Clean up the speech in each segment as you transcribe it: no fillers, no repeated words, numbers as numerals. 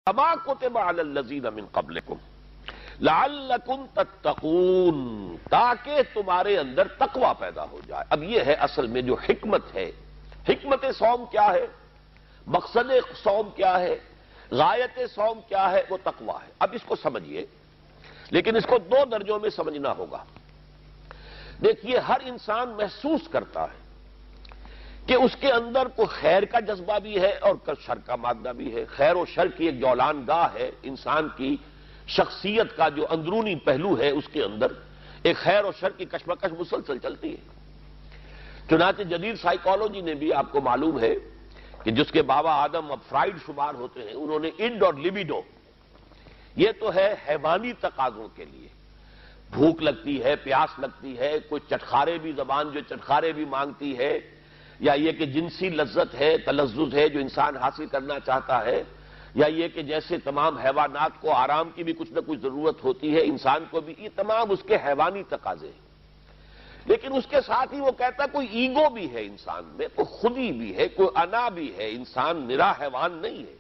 کما کتب علی الذین من قبلکم لعلکم تتقون، تاکہ تمہارے اندر تقوی پیدا ہو جائے۔ اب یہ ہے اصل میں جو حکمت ہے۔ حکمت صوم کیا ہے، مقصد صوم کیا ہے، غایت صوم کیا ہے، وہ تقوی ہے۔ اب اس کو سمجھیے، لیکن اس کو دو درجوں میں سمجھنا ہوگا۔ دیکھیے، ہر انسان محسوس کرتا ہے کہ اس کے اندر کوئی خیر کا جذبہ بھی ہے اور شر کا مادہ بھی ہے۔ خیر و شر کی ایک جولان گاہ ہے، انسان کی شخصیت کا جو اندرونی پہلو ہے اس کے اندر ایک خیر و شر کی کشمکش مسلسل چلتی ہے۔ چنانچہ جدید سائیکالوجی نے بھی، آپ کو معلوم ہے کہ جس کے بابا آدم اب فرائیڈ شمار ہوتے ہیں، انہوں نے انڈ اور لیبیڈو، یہ تو ہے حیوانی تقاضوں کے لیے، بھوک لگتی ہے، پیاس لگتی ہے، کوئی چٹخارے بھی، زبان جو چٹخارے بھی مانگتی ہے، یا یہ کہ جنسی لذت ہے، تلذذ ہے جو انسان حاصل کرنا چاہتا ہے، یا یہ کہ جیسے تمام حیوانات کو آرام کی بھی کچھ نہ کچھ ضرورت ہوتی ہے، انسان کو بھی، یہ تمام اس کے حیوانی تقاضے ہیں۔ لیکن اس کے ساتھ ہی وہ کہتا ہے کوئی ایگو بھی ہے انسان میں، کوئی خودی بھی ہے، کوئی انا بھی ہے، انسان نرا حیوان نہیں ہے۔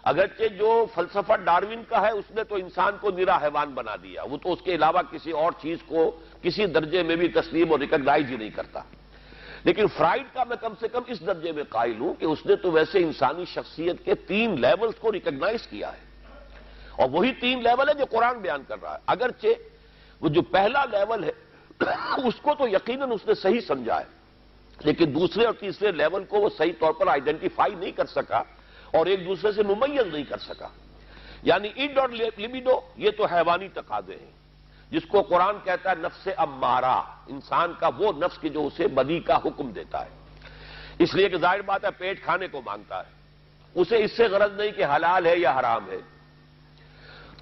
اگرچہ جو فلسفہ ڈارون کا ہے اس نے تو انسان کو نرا حیوان بنا دیا، وہ تو اس کے علاوہ کسی اور چیز کو کسی درجے میں بھی تسلیم اور ریکگنائز ہی نہیں کرتا۔ لیکن فرائیڈ کا میں کم سے کم اس درجے میں قائل ہوں کہ اس نے تو ویسے انسانی شخصیت کے 3 لیولز کو ریکگنائز کیا ہے، اور وہی 3 لیول ہے جو قرآن بیان کر رہا ہے۔ اگرچہ وہ جو پہلا لیول ہے اس کو تو یقیناً اس نے صحیح سمجھا ہے، لیکن دوسرے اور تیسرے لیول کو وہ صحیح طور پر آئیڈینٹیفائی نہیں کر سکا اور ایک دوسرے سے ممیز نہیں کر سکا۔ یعنی انڈ اور لیبیڈو یہ تو حیوانی تقاضے ہیں، جس کو قرآن کہتا ہے نفس امارہ، انسان کا وہ نفس کہ جو اسے بدی کا حکم دیتا ہے، اس لیے کہ ظاہر بات ہے پیٹ کھانے کو مانگتا ہے، اسے اس سے غرض نہیں کہ حلال ہے یا حرام ہے۔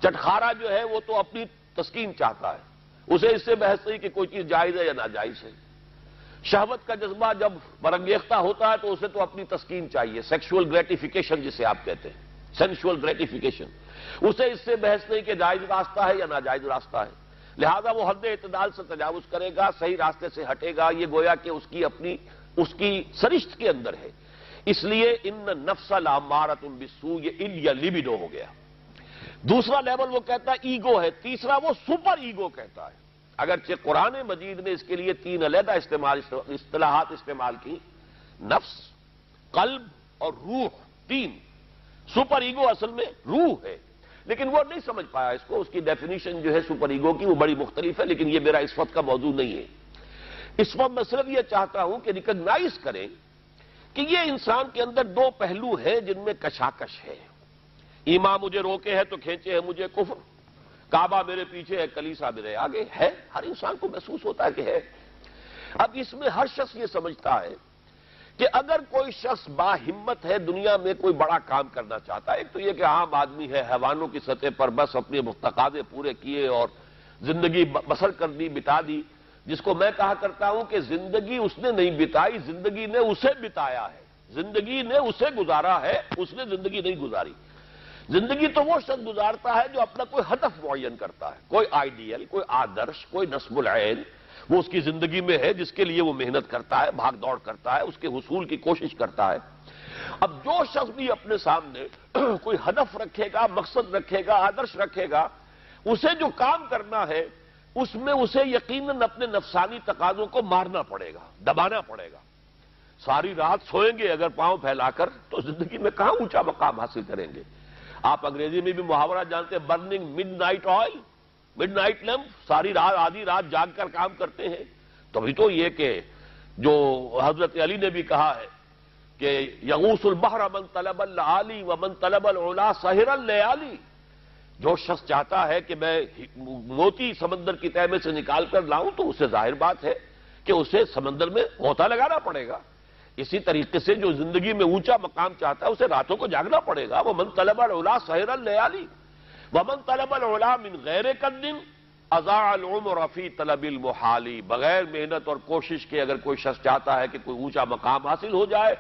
چٹخارا جو ہے وہ تو اپنی تسکین چاہتا ہے، اسے اس سے بحث نہیں کہ کوئی چیز جائز ہے یا ناجائز ہے۔ شہوت کا جذبہ جب برانگیختہ ہوتا ہے تو اسے تو اپنی تسکین چاہیے، سیکشول گریٹیفیکیشن جسے آپ کہتے ہیں، سینشول گریٹیفیکیشن، اسے اس سے بحث نہیں کہ جائز راستہ ہے یا ناجائز راستہ ہے، لہذا وہ حد اعتدال سے تجاوز کرے گا، صحیح راستے سے ہٹے گا۔ یہ گویا کہ اس کی سرشت کے اندر ہے۔ اس لیے ان نفس لامارۃ بالسوء، یہ ان یا لیبیڈو ہو گیا۔ دوسرا لیول وہ کہتا ہے ایگو ہے، تیسرا وہ سپر ایگو کہتا ہے۔ اگرچہ قرآن مجید نے اس کے لیے 3 علیحدہ اصطلاحات استعمال کی، نفس، قلب اور روح، 3۔ سپر ایگو اصل میں روح ہے، لیکن وہ نہیں سمجھ پایا اس کو۔ اس کی ڈیفینیشن جو ہے سپر ایگو کی وہ بڑی مختلف ہے، لیکن یہ میرا اس وقت کا موضوع نہیں ہے۔ اس وقت میں صرف یہ چاہتا ہوں کہ ریکگنائز کریں کہ یہ انسان کے اندر 2 پہلو ہیں جن میں کشاکش ہے۔ ایمان مجھے روکے ہے تو کھینچے ہے مجھے کفر، کعبہ میرے پیچھے ہے کلیسا میرے آگے ہے، ہر انسان کو محسوس ہوتا ہے کہ ہے۔ اب اس میں ہر شخص یہ سمجھتا ہے کہ اگر کوئی شخص باہمت ہے، دنیا میں کوئی بڑا کام کرنا چاہتا ہے، ایک تو یہ کہ عام آدمی ہے، حیوانوں کی سطح پر بس اپنے تقاضے پورے کیے اور زندگی بسر کر دی، بتا دی، جس کو میں کہا کرتا ہوں کہ زندگی اس نے نہیں بتائی، زندگی نے اسے بتایا ہے، زندگی نے اسے گزارا ہے، اس نے زندگی نہیں گزاری۔ زندگی تو وہ شخص گزارتا ہے جو اپنا کوئی ہدف معین کرتا ہے، کوئی آئیڈیل، کوئی آدرش، کوئی نصب العین، وہ اس کی زندگی میں ہے، جس کے لیے وہ محنت کرتا ہے، بھاگ دوڑ کرتا ہے، اس کے حصول کی کوشش کرتا ہے۔ اب جو شخص بھی اپنے سامنے کوئی ہدف رکھے گا، مقصد رکھے گا، آدرش رکھے گا، اسے جو کام کرنا ہے اس میں اسے یقیناً اپنے نفسانی تقاضوں کو مارنا پڑے گا، دبانا پڑے گا۔ ساری رات سوئیں گے اگر پاؤں پھیلا کر تو زندگی میں کہاں اونچا مقام حاصل کریں گے۔ آپ انگریزی میں بھی محاورہ جانتے ہیں، burning mid night oil, mid night lamp, ساری رات آدھی رات جاگ کر کام کرتے ہیں۔ تبھی تو یہ کہ جو حضرت علی نے بھی کہا ہے کہ یغوث البحر من طلب العالی ومن طلب العلا سہر اللیالی، جو شخص چاہتا ہے کہ میں موتی سمندر کی تہہ میں سے نکال کر لاؤں تو اسے ظاہر بات ہے کہ اسے سمندر میں غوطہ لگانا پڑے گا۔ اسی طریقے سے جو زندگی میں اونچا مقام چاہتا ہے اسے راتوں کو جاگنا پڑے گا۔ ومن طلب العلا سہر اللیالی ومن طلب العلا من غیر قد اضاع العمر فی طلب المحال، بغیر محنت اور کوشش کے اگر کوئی شخص چاہتا ہے کہ کوئی اونچا مقام حاصل ہو جائے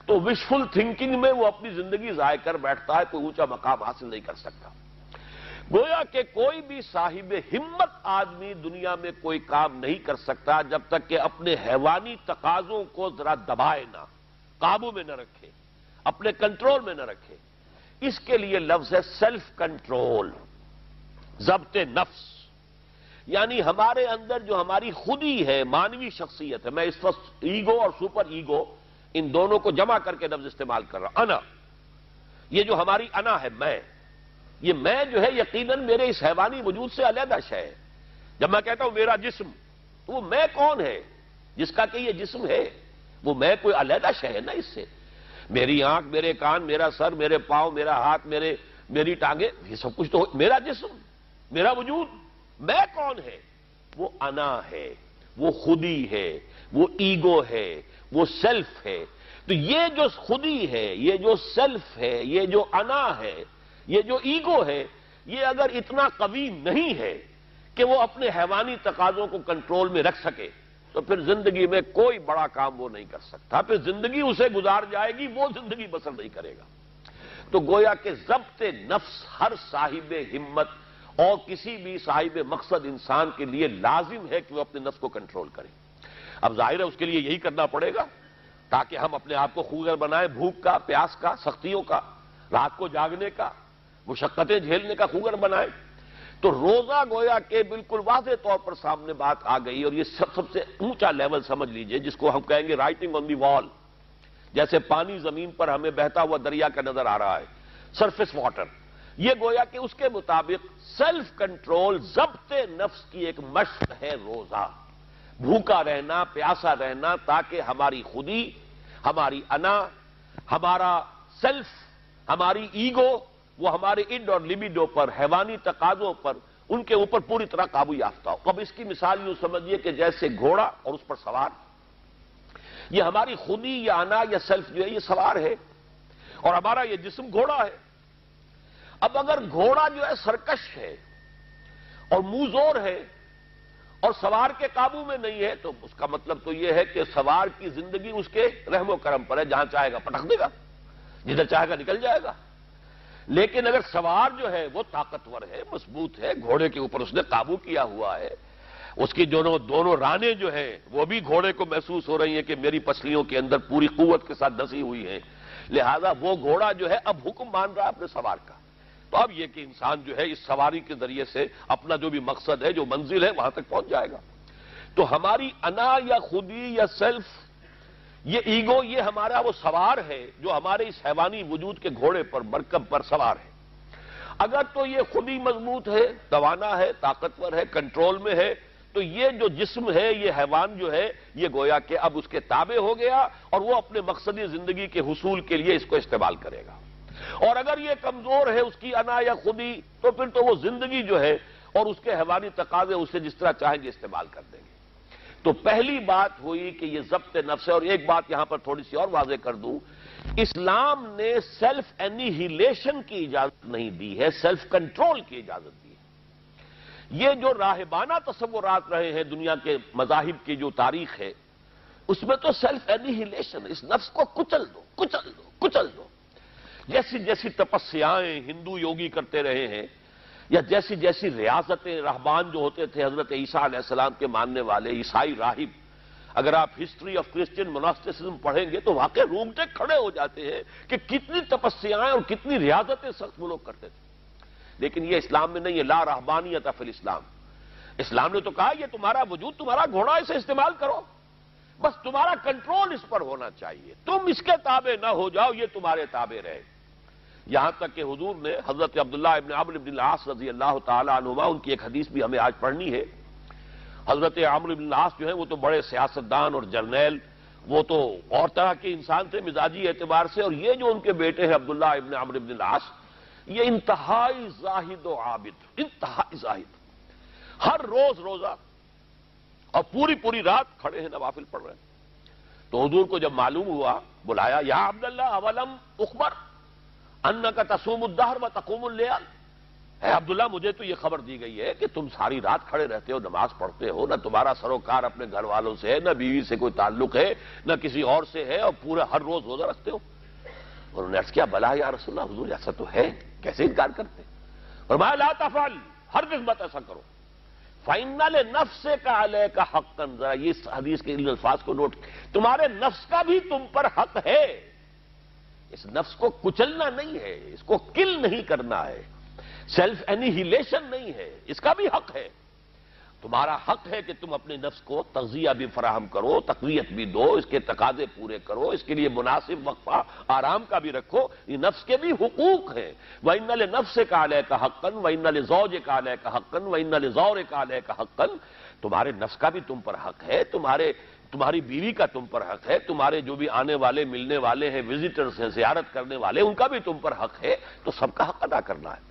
تو وشفل تھنکنگ میں وہ اپنی زندگی ضائع کر بیٹھتا ہے، کوئی اونچا مقام حاصل نہیں کر سکتا۔ گویا کہ کوئی بھی صاحب ہمت آدمی دنیا میں کوئی کام نہیں کر سکتا جب تک کہ اپنے حیوانی تقاضوں کو ذرا دبائے نہ، قابو میں نہ رکھے، اپنے کنٹرول میں نہ رکھے۔ اس کے لیے لفظ ہے سیلف کنٹرول، ضبط نفس، یعنی ہمارے اندر جو ہماری خودی ہے، مانوی شخصیت ہے. میں اس وقت ایگو اور سپر ایگو ان دونوں کو جمع کر کے لفظ استعمال کر رہا ہوں. انا، یہ جو ہماری انا ہے، یہ میں جو ہے یقیناً میرے اس حیوانی وجود سے علیحدہ شے ہے. جب میں کہتا ہوں میرا جسم، تو وہ میں کون ہے جس کا کہ یہ جسم ہے؟ وہ میں کوئی علیحدہ شے ہے نا اس سے. میری آنکھ، میرے کان، میرا سر، میرے پاؤں، میرا ہاتھ، میری ٹانگیں، یہ سب کچھ تو میرا جسم، میرا وجود. میں کون ہے؟ وہ انا ہے، وہ خودی ہے، وہ ایگو ہے، وہ سیلف ہے. تو یہ جو خودی ہے، یہ جو سیلف ہے، یہ جو انا ہے، یہ جو ایگو ہے، یہ اگر اتنا قوی نہیں ہے کہ وہ اپنے حیوانی تقاضوں کو کنٹرول میں رکھ سکے، تو پھر زندگی میں کوئی بڑا کام وہ نہیں کر سکتا. پھر زندگی اسے گزار جائے گی، وہ زندگی بسر نہیں کرے گا. تو گویا کہ ضبط نفس ہر صاحب ہمت اور کسی بھی صاحب مقصد انسان کے لیے لازم ہے کہ وہ اپنے نفس کو کنٹرول کرے. اب ظاہر ہے اس کے لیے یہی کرنا پڑے گا تاکہ ہم اپنے آپ کو خوگر بنائیں، بھوک کا، پیاس کا، سختیوں کا، رات کو جاگنے کا، مشقتیں جھیلنے کا خوگر بنائیں. تو روزہ گویا کہ بالکل واضح طور پر سامنے بات آ گئی، اور یہ سب سے اونچا لیول سمجھ لیجئے، جس کو ہم کہیں گے رائٹنگ آن دی وال. جیسے پانی زمین پر ہمیں بہتا ہوا دریا کا نظر آ رہا ہے، سرفیس واٹر، یہ گویا کہ اس کے مطابق سیلف کنٹرول، ضبط نفس کی ایک مشق ہے روزہ. بھوکا رہنا، پیاسا رہنا، تاکہ ہماری خودی، ہماری انا، ہمارا سیلف، ہماری ایگو، وہ ہمارے اڈ اور لیبیڈو پر، حیوانی تقاضوں پر، ان کے اوپر پوری طرح قابو یافتہ ہو. اب اس کی مثال یوں سمجھیے کہ جیسے گھوڑا اور اس پر سوار. یہ ہماری خودی یا انا یا سیلف جو ہے یہ سوار ہے، اور ہمارا یہ جسم گھوڑا ہے. اب اگر گھوڑا جو ہے سرکش ہے اور منہ زور ہے اور سوار کے قابو میں نہیں ہے، تو اس کا مطلب تو یہ ہے کہ سوار کی زندگی اس کے رحم و کرم پر ہے، جہاں چاہے گا پٹک دے گا، جدھر چاہے گا نکل جائے گا. لیکن اگر سوار جو ہے وہ طاقتور ہے، مضبوط ہے، گھوڑے کے اوپر اس نے قابو کیا ہوا ہے، اس کی دونوں رانے جو ہیں وہ بھی گھوڑے کو محسوس ہو رہی ہیں کہ میری پسلیوں کے اندر پوری قوت کے ساتھ دسی ہوئی ہیں، لہذا وہ گھوڑا جو ہے اب حکم مان رہا ہے اپنے سوار کا. تو اب یہ کہ انسان جو ہے اس سواری کے ذریعے سے اپنا جو بھی مقصد ہے، جو منزل ہے، وہاں تک پہنچ جائے گا. تو ہماری انا یا خودی یا سیلف، یہ ایگو، یہ ہمارا وہ سوار ہے جو ہمارے اس حیوانی وجود کے گھوڑے پر، مرکب پر سوار ہے. اگر تو یہ خودی مضبوط ہے، توانا ہے، طاقتور ہے، کنٹرول میں ہے، تو یہ جو جسم ہے، یہ حیوان جو ہے، یہ گویا کہ اب اس کے تابع ہو گیا، اور وہ اپنے مقصدی زندگی کے حصول کے لیے اس کو استعمال کرے گا. اور اگر یہ کمزور ہے، اس کی انا یا خودی، تو پھر تو وہ زندگی جو ہے اور اس کے حیوانی تقاضے اسے جس طرح چاہیں گے استعمال کر دیں گے. تو پہلی بات ہوئی کہ یہ ضبط نفس ہے. اور ایک بات یہاں پر تھوڑی سی اور واضح کر دوں، اسلام نے سیلف اینیہیلیشن کی اجازت نہیں دی ہے، سیلف کنٹرول کی اجازت دی ہے. یہ جو راہبانہ تصورات رہے ہیں دنیا کے مذاہب کی جو تاریخ ہے، اس میں تو سیلف اینیہیلیشن، اس نفس کو کچل دو، کچل دو، کچل دو. جیسی جیسی تپسیائیں ہندو یوگی کرتے رہے ہیں، یا جیسی جیسی ریاضتیں رہبان جو ہوتے تھے حضرت عیسیٰ علیہ السلام کے ماننے والے عیسائی راہب، اگر آپ ہسٹری آف کرسچن موناسٹسزم پڑھیں گے تو واقعی رونگٹے کھڑے ہو جاتے ہیں کہ کتنی تپسیائیں اور کتنی ریاضتیں سخت وہ لوگ کرتے تھے. لیکن یہ اسلام میں نہیں ہے. لا رہبانیت فی الاسلام. اسلام نے تو کہا یہ تمہارا وجود، تمہارا گھوڑا، اسے استعمال کرو، بس تمہارا کنٹرول اس پر ہونا چاہیے، تم اس کے تابع نہ ہو جاؤ، یہ تمہارے تابع رہے. یہاں تک کہ حضور نے حضرت عبداللہ ابن عمرو بن العاص رضی اللہ تعالی عنہما، ان کی ایک حدیث بھی ہمیں آج پڑھنی ہے. حضرت عمرو بن العاص جو ہیں وہ تو بڑے سیاستدان اور جرنیل، وہ تو اور طرح کے انسان تھے مزاجی اعتبار سے، اور یہ جو ان کے بیٹے ہیں عبداللہ ابن عمرو بن العاص، یہ انتہائی زاہد و عابد، انتہائی زاہد، ہر روز روزہ اور پوری رات کھڑے ہیں، نوافل پڑھ رہے ہیں. تو حضور کو جب معلوم ہوا، بلایا، یا عبداللہ اولم اخبر انک تصوم الدہر و تقوم اللیل. اے عبداللہ، مجھے تو یہ خبر دی گئی ہے کہ تم ساری رات کھڑے رہتے ہو، نماز پڑھتے ہو، نہ تمہارا سروکار اپنے گھر والوں سے ہے، نہ بیوی سے کوئی تعلق ہے، نہ کسی اور سے ہے، اور پورے ہر روز روزہ رکھتے ہو. انہوں نے عرض کیا، بلا یا رسول اللہ، حضور ایسا تو ہے، کیسے انکار کرتے؟ فرمایا لا تفعل، ہرگز مت ایسا کرو. فَإِنَّ لِنَفْسِكَ عَلَيْكَ حَقًّا. ذرا یہ حدیث کے ان الفاظ کو نوٹ، تمہارے نفس کا بھی تم پر حق ہے. اس نفس کو کچلنا نہیں ہے، اس کو کل نہیں کرنا ہے، سیلف اینیہیلیشن نہیں ہے، اس کا بھی حق ہے۔ تمہارا حق ہے کہ تم اپنے نفس کو تغذیہ بھی فراہم کرو، تقویت بھی دو، اس کے تقاضے پورے کرو، اس کے لیے مناسب وقفہ آرام کا بھی رکھو، یہ نفس کے بھی حقوق ہیں۔ وَإِنَّ لِنَفْسِكَ عَلَيْكَ حَقًّا وَإِنَّ لِزَوْجِكَ عَلَيْكَ حَقًّا وَإِنَّ لِزَوْرِكَ عَلَيْكَ حَقًّا۔ تمہارے نفس کا بھی تم پر حق ہے، تمہاری بیوی کا تم پر حق ہے، تمہارے جو بھی آنے والے ملنے والے ہیں، وزٹرز ہیں، زیارت کرنے والے، ان کا بھی تم پر حق ہے، تو سب کا حق ادا کرنا ہے۔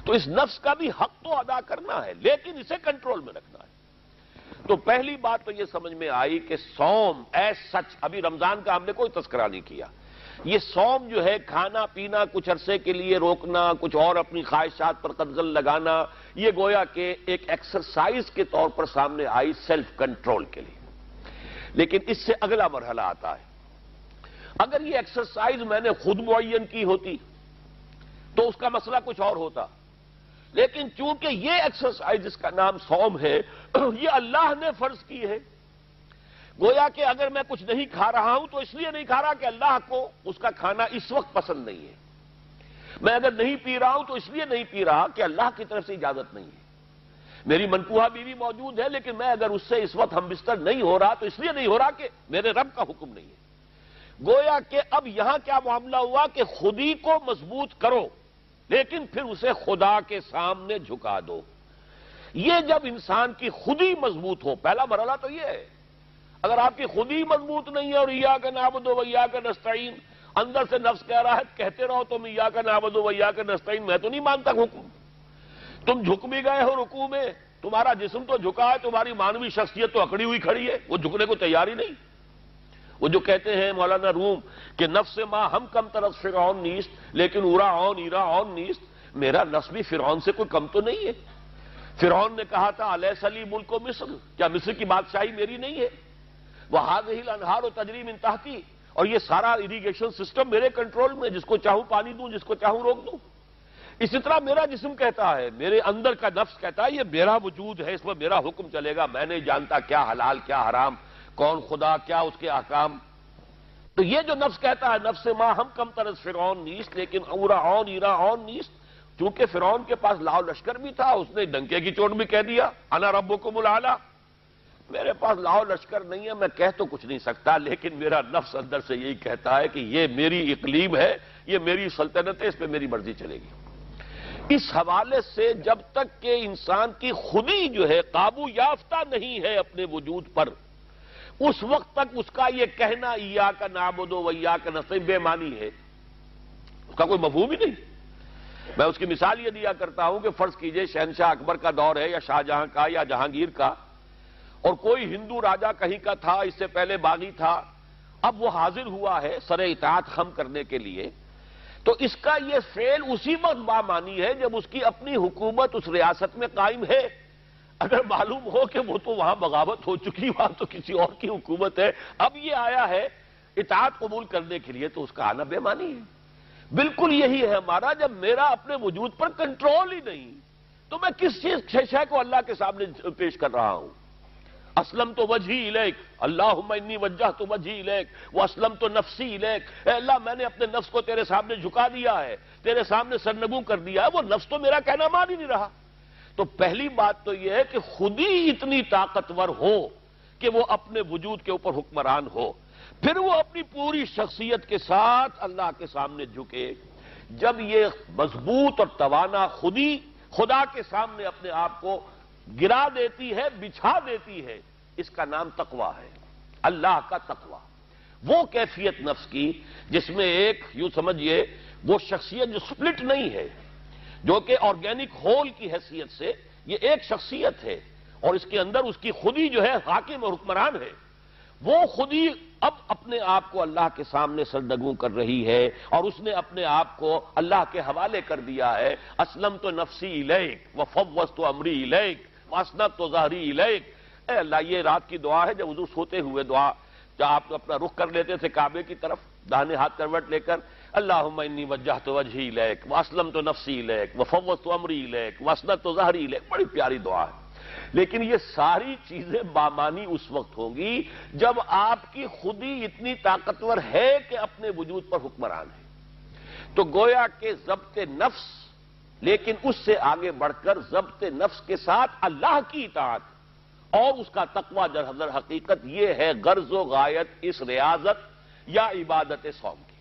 تو اس نفس کا بھی حق تو ادا کرنا ہے، لیکن اسے کنٹرول میں رکھنا ہے۔ تو پہلی بات تو یہ سمجھ میں آئی کہ صوم ایز سچ، ابھی رمضان کا ہم نے کوئی تذکرہ نہیں کیا، یہ صوم جو ہے کھانا پینا کچھ عرصے کے لیے روکنا، کچھ اور اپنی خواہشات پر قدغن لگانا، یہ گویا کہ ایک ایکسرسائز کے طور پر سامنے آئی سیلف کنٹرول کے لیے۔ لیکن اس سے اگلا مرحلہ آتا ہے، اگر یہ ایکسرسائز میں نے خود معین کی ہوتی تو اس کا مسئلہ کچھ اور ہوتا، لیکن چونکہ یہ ایکسرسائز جس کا نام صوم ہے یہ اللہ نے فرض کی ہے، گویا کہ اگر میں کچھ نہیں کھا رہا ہوں تو اس لیے نہیں کھا رہا کہ اللہ کو اس کا کھانا اس وقت پسند نہیں ہے، میں اگر نہیں پی رہا ہوں تو اس لیے نہیں پی رہا کہ اللہ کی طرف سے اجازت نہیں ہے، میری منقوہ بیوی موجود ہے لیکن میں اگر اس سے اس وقت ہم بستر نہیں ہو رہا تو اس لیے نہیں ہو رہا کہ میرے رب کا حکم نہیں ہے۔ گویا کہ اب یہاں کیا معاملہ ہوا کہ خودی کو مضبوط کرو لیکن پھر اسے خدا کے سامنے جھکا دو۔ یہ جب انسان کی خودی مضبوط ہو، پہلا مرحلہ تو یہ ہے، اگر آپ کی خودی مضبوط نہیں ہے اور ایاک نعبد و ایاک نستعین، اندر سے نفس کہہ رہا ہے کہتے رہو تم ایاک نعبد و ایاک نستعین، میں تو نہیں مانتا حکم، تم جھک بھی گئے ہو رکوع میں، تمہارا جسم تو جھکا ہے، تمہاری مانوی شخصیت تو اکڑی ہوئی کھڑی ہے، وہ جھکنے کو تیار ہی نہیں۔ وہ جو کہتے ہیں مولانا روم کہ نفس ما ہم کم طرف فرعون نیست لیکن اورا اون ایرا اون نیست، میرا نفس بھی فرعون سے کوئی کم تو نہیں ہے۔ فرعون نے کہا تھا الیس لی ملک مصر، کیا مصر کی بادشاہی میری نہیں ہے؟ وہذہ الانہار تجری من تحتی، اور یہ سارا اریگیشن سسٹم میرے کنٹرول میں، جس کو چاہوں پانی دوں، جس کو چاہوں روک دوں۔ اسی طرح میرا جسم کہتا ہے، میرے اندر کا نفس کہتا ہے یہ میرا وجود ہے، اس میں میرا حکم چلے گا، میں نہیں جانتا کیا حلال کیا حرام، کون خدا کیا اس کے احکام۔ تو یہ جو نفس کہتا ہے نفس ما ہم کم طرز فرعون نیست لیکن اورا اون ایرا اون نیست، چونکہ فرعون کے پاس لاؤ لشکر بھی تھا، اس نے ڈنکے کی چوٹ بھی کہہ دیا انا ربکم الاعلی، میرے پاس لاؤ لشکر نہیں ہے، میں کہہ تو کچھ نہیں سکتا، لیکن میرا نفس اندر سے یہی کہتا ہے کہ یہ میری اقلیم ہے، یہ میری سلطنت ہے، اس پہ میری مرضی چلے گی۔ اس حوالے سے جب تک کہ انسان کی خودی جو ہے قابو یافتہ نہیں ہے اپنے وجود پر، اس وقت تک اس کا یہ کہنا ایاک نعبد و ایاک نستعین بے معنی ہے، اس کا کوئی مفہوم ہی نہیں۔ میں اس کی مثال یہ دیا کرتا ہوں کہ فرض کیجئے شہنشاہ اکبر کا دور ہے یا شاہجہاں کا یا جہانگیر کا، اور کوئی ہندو راجا کہیں کا تھا، اس سے پہلے باغی تھا، اب وہ حاضر ہوا ہے سر اطاعت خم کرنے کے لیے، تو اس کا یہ فعل اسی وقت بامانی ہے جب اس کی اپنی حکومت اس ریاست میں قائم ہے۔ اگر معلوم ہو کہ وہ تو وہاں بغاوت ہو چکی، وہاں تو کسی اور کی حکومت ہے، اب یہ آیا ہے اطاعت قبول کرنے کے لیے، تو اس کا آنا بے معنی ہے۔ بالکل یہی ہے ہمارا، جب میرا اپنے وجود پر کنٹرول ہی نہیں تو میں کس چیز شے کو اللہ کے سامنے پیش کر رہا ہوں۔ اسلمت وجہی الیک، اللہم انی وجہت وجہی الیک واسلمت نفسی الیک، اے اللہ میں نے اپنے نفس کو تیرے سامنے جھکا دیا ہے، تیرے سامنے سرنگوں کر دیا ہے، وہ نفس تو میرا کہنا مان ہی نہیں رہا۔ تو پہلی بات تو یہ ہے کہ خود ہی اتنی طاقتور ہو کہ وہ اپنے وجود کے اوپر حکمران ہو، پھر وہ اپنی پوری شخصیت کے ساتھ اللہ کے سامنے جھکے۔ جب یہ مضبوط اور توانا خودی خدا کے سامنے اپنے آپ کو گرا دیتی ہے، بچھا دیتی ہے، اس کا نام تقویٰ ہے، اللہ کا تقویٰ۔ وہ کیفیت نفس کی جس میں ایک یوں سمجھیے وہ شخصیت جو سپلٹ نہیں ہے، جو کہ آرگینک ہول کی حیثیت سے یہ ایک شخصیت ہے، اور اس کے اندر اس کی خودی جو ہے حاکم اور حکمران ہے، وہ خودی اب اپنے آپ کو اللہ کے سامنے سرنگوں کر رہی ہے، اور اس نے اپنے آپ کو اللہ کے حوالے کر دیا ہے۔ اسلمت نفسی الیک وفوضت امری الیک واسنت ظہری الیک۔ اے اللہ، یہ رات کی دعا ہے جب حضور سوتے ہوئے دعا، جب آپ اپنا رخ کر لیتے تھے کعبے کی طرف داہنے ہاتھ کروٹ لے کر، اللہم انی وجہت وجہی الیک واسلمت نفسی الیک وفوضت امری الیک واسنت ظہری الیک، بڑی پیاری دعا ہے۔ لیکن یہ ساری چیزیں بامانی اس وقت ہوں گی جب آپ کی خودی اتنی طاقتور ہے کہ اپنے وجود پر حکمران ہے۔ تو گویا کہ ضبط نفس، لیکن اس سے آگے بڑھ کر ضبط نفس کے ساتھ اللہ کی اطاعت اور اس کا تقوی در حقیقت یہ ہے غرض و غایت اس ریاضت یا عبادت صوم کی۔